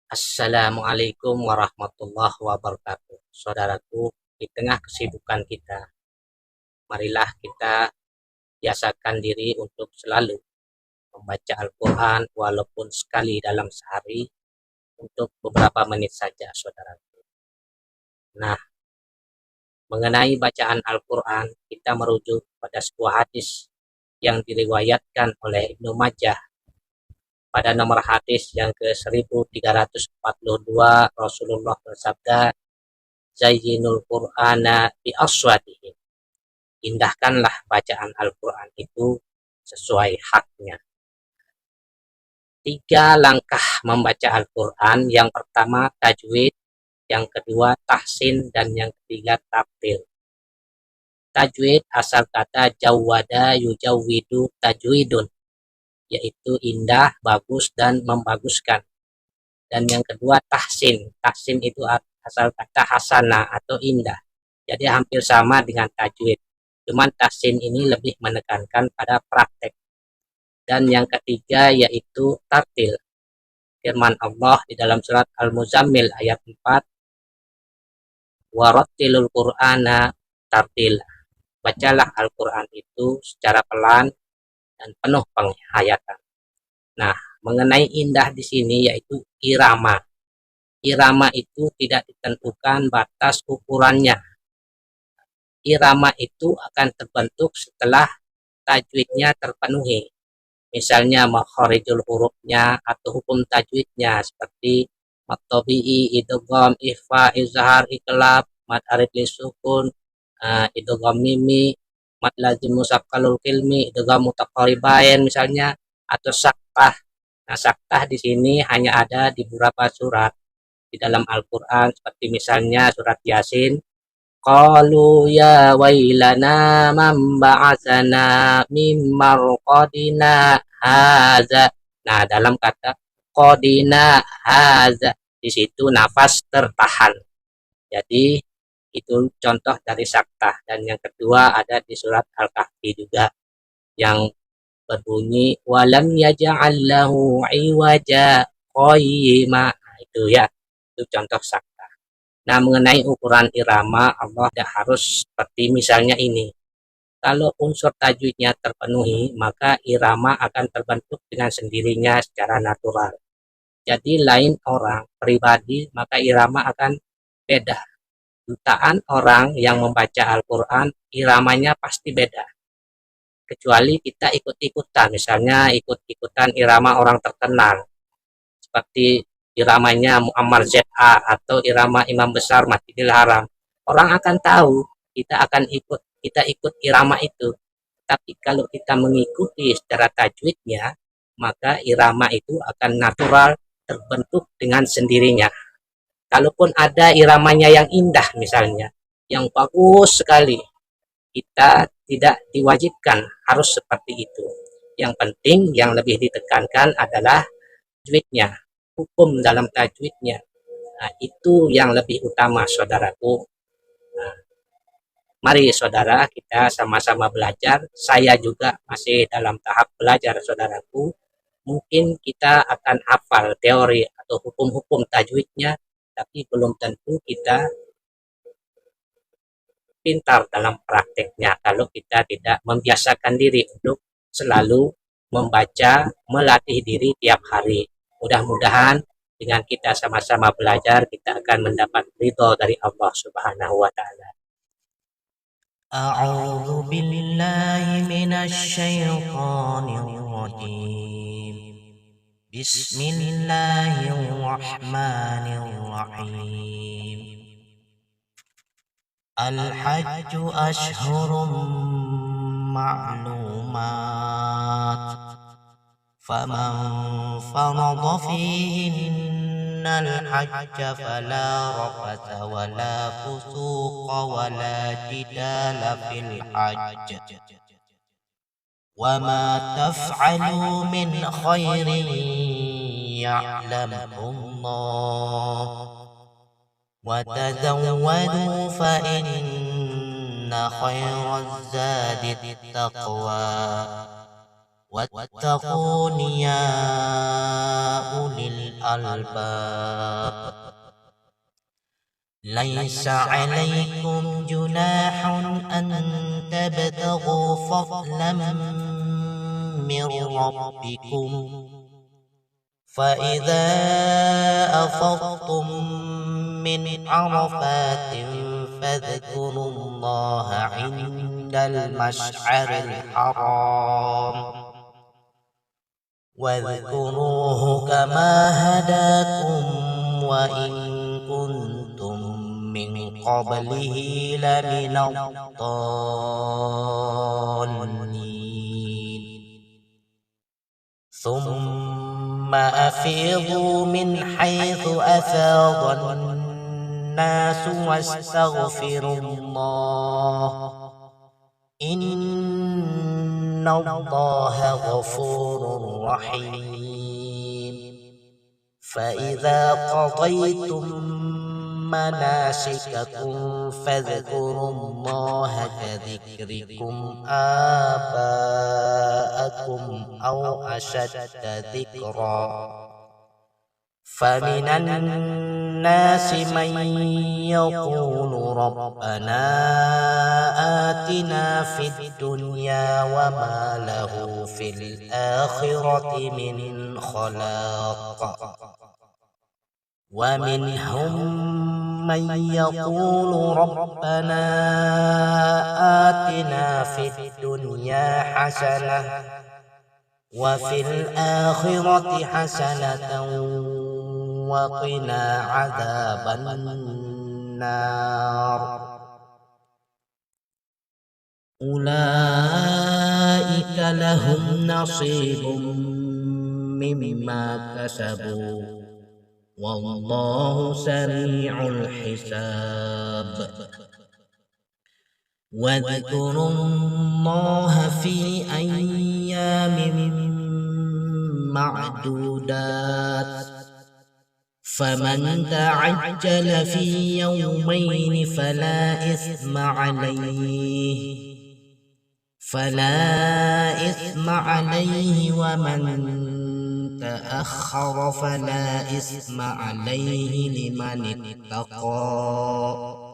Assalamualaikum warahmatullahi wabarakatuh. Saudaraku, di tengah kesibukan kita, marilah kita biasakan diri untuk selalu membaca Al-Quran walaupun sekali dalam sehari untuk beberapa menit saja, saudaraku. Nah, mengenai bacaan Al-Quran, kita merujuk pada sebuah hadis yang diriwayatkan oleh Ibnu Majah. Pada nomor hadis yang ke-1342, Rasulullah bersabda, Zayyinul Qur'ana bi aswatihim. Indahkanlah bacaan Al-Quran itu sesuai haknya. 3 langkah membaca Al-Quran. Yang pertama tajwid, yang kedua tahsin, dan yang ketiga tartil. Tajwid asal kata jawwada yujawwidu tajwidun, yaitu indah, bagus, dan membaguskan. Dan yang kedua tahsin. Tahsin itu asal kata hasana atau indah. Jadi hampir sama dengan tajwid. Cuman tahsin ini lebih menekankan pada praktek. Dan yang ketiga yaitu tartil. Firman Allah di dalam surat Al-Muzammil ayat 4, warattilul Qur'ana tartil. Bacalah Al-Quran itu secara pelan dan penuh penghayatan. Nah, mengenai indah di sini yaitu irama. Irama itu tidak ditentukan batas ukurannya. Irama itu akan terbentuk setelah tajwidnya terpenuhi. Misalnya makharijul hurufnya atau hukum tajwidnya seperti mat tabi'i, idgham, ikhfa, izhar, iqlab, mad arid li sukun, idgham mimi, mad lazim musakkalul kilmi, idgham mutaqaribain misalnya, atau saktah. Nah, saktah di sini hanya ada di beberapa surat di dalam Al-Qur'an seperti misalnya surat Yasin. Qalu ya wailana man ba'atsana mim marqadina haza. Nah, dalam kata qadina haza, di situ nafas tertahan. Jadi itu contoh dari saktah. Dan yang kedua ada di surat Al-Kahfi juga yang berbunyi walam yaj'al lahu iwaja qayyima. Nah, itu ya. Itu contoh saktah. Nah, mengenai ukuran irama, Allah tidak harus seperti misalnya ini. Kalau unsur tajwidnya terpenuhi, maka irama akan terbentuk dengan sendirinya secara natural. Jadi lain orang, pribadi, maka irama akan beda. Jutaan orang yang membaca Al-Quran, iramanya pasti beda. Kecuali kita ikut-ikutan, misalnya ikut-ikutan irama orang terkenal. Seperti iramanya Muammar ZA atau irama Imam Besar Masjidil Haram. Orang akan tahu kita ikut irama itu. Tapi kalau kita mengikuti secara tajwidnya, maka irama itu akan natural terbentuk dengan sendirinya. Kalaupun ada iramanya yang indah misalnya, yang bagus sekali, kita tidak diwajibkan harus seperti itu. Yang penting yang lebih ditekankan adalah tajwidnya, hukum dalam tajwidnya. Nah, itu yang lebih utama, saudaraku. Nah, mari saudara kita sama-sama belajar. Saya juga masih dalam tahap belajar, saudaraku. Mungkin kita akan hafal teori atau hukum-hukum tajwidnya, tapi belum tentu kita pintar dalam prakteknya kalau kita tidak membiasakan diri untuk selalu membaca, melatih diri tiap hari. Mudah-mudahan dengan kita sama-sama belajar, kita akan mendapat ridho dari Allah Subhanahu wa Ta'ala. أعوذ بالله من الشيطان الرجيم. بسم الله الرحمن الرحيم. الحج أشهر معلومات، فمن فرض فيهن الحج فلا رفث ولا فسوق ولا جدال في الحج، وما تفعلوا من خير يعلمه الله، وتزودوا فإن خير الزاد التقوى، واتقون يا أولي الألباب ليس عليكم جناح أن تبتغوا فضلا من ربكم فإذا أفضتم من عرفات فاذكروا الله عند المشعر الحرام واذكروه كما هداكم وإن كنتم من قبله لمن الضالين ثم أفيضوا من حيث أفاض الناس واستغفروا الله إن الله غفور رحيم فإذا قضيتم مناسككم فاذكروا الله كذكركم آباءكم أو أشد ذكرا فمن الناس من يقول ربنا آتنا في الدنيا وما له في الآخرة من خلاق ومنهم من يقول ربنا آتنا في الدنيا حسنة وفي الآخرة حسنة وقنا عذاب النار أولئك لهم نصيب مما كسبوا والله سريع الحساب واذكروا الله في أيام معدودات فمن تعجل في يومين فلا إثم عليه ومن تأخر فلا إثم عليه لمن اتقى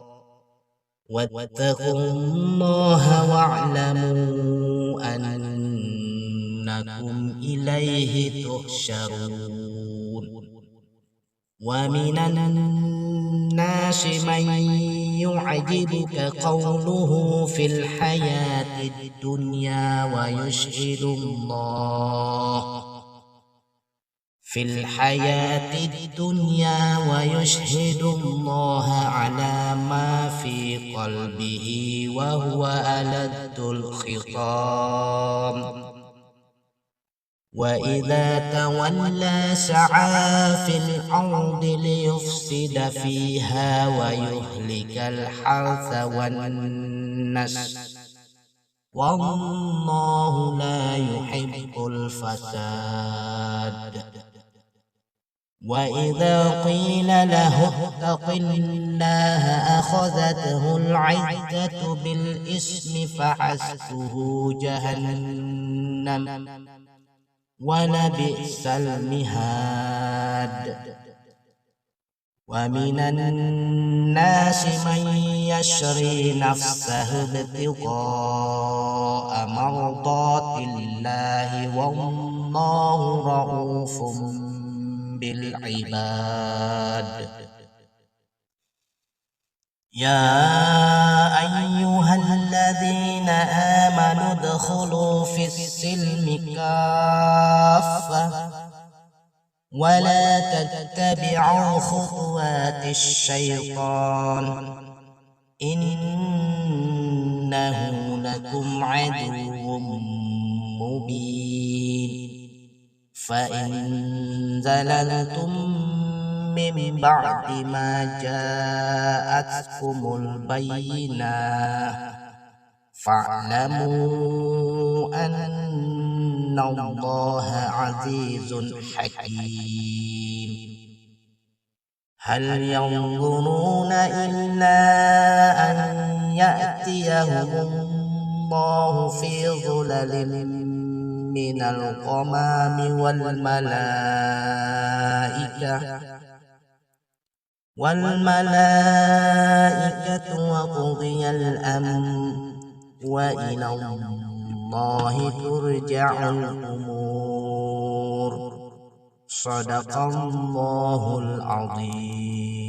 واتقوا الله واعلموا أنكم إليه تحشرون ومن الناس من يعجبك قوله في الحياة الدنيا ويشهد الله على ما في قلبه وهو ألد الخصام وإذا تولى سعى في الأرض ليفسد فيها ويهلك الحرث والنسل والله لا يحب الفساد وإذا قيل له اتق الله أخذته العزة بالإثم فحسبه جهنم ولبئس المهاد ومن الناس من يشري نفسه ابتغاء مرضات الله والله رؤوف بالعباد يا أيها الذين آمنوا ادخلوا في السلم كافة ولا تتبعوا خطوات الشيطان إنه لكم عدو مبين فإن زللتم من بعد ما جاءتكم البينة فاعلموا أن الله عزيز حكيم هل ينظرون إلا أن يأتيهم الله في ظلل من الغمام والملائكة وقضي الأمر وإلى الله ترجع الأمور. صدق الله العظيم.